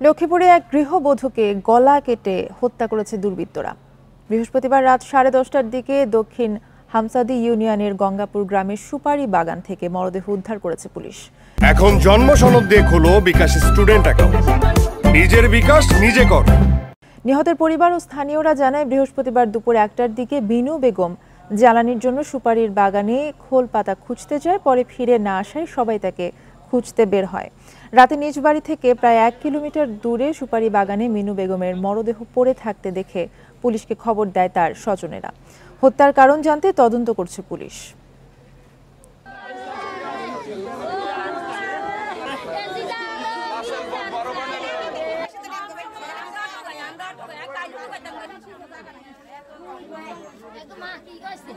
লক্ষ্মীপুরে এক গৃহবধূকে গলা কেটে হত্যা করেছে দুর্বৃত্তরা। বৃহস্পতিবার রাত 10:30টার দিকে দক্ষিণ হামসাদি ইউনিয়নের গঙ্গাপুর গ্রামের সুপারি বাগান থেকে মরদেহ উদ্ধার করেছে পুলিশ। এখন জন্ম সনদ দিয়ে খোলো বিকাশ স্টুডেন্ট অ্যাকাউন্ট। নিজের বিকাশ নিজে কর। নিহতের পরিবার ও স্থানীয়রা জানায়, বৃহস্পতিবার দুপুর 1টার দিকে বিনু বেগম জ্বালানির জন্য সুপারির বাগানে খোল পাতা খুঁজতে যায়। পরে ফিরে না আসায় সবাই তাকে খুঁজতে বের হয়। রাতে নিজ বাড়ি থেকে প্রায় 1 কিলোমিটার দূরে সুপারি বাগানে মিনু বেগমের মরদেহ পড়ে থাকতে দেখে পুলিশকে খবর দেয় তার স্বজনেরা। হত্যার কারণ জানতে তদন্ত করছে পুলিশ। একদম মা কি কইছে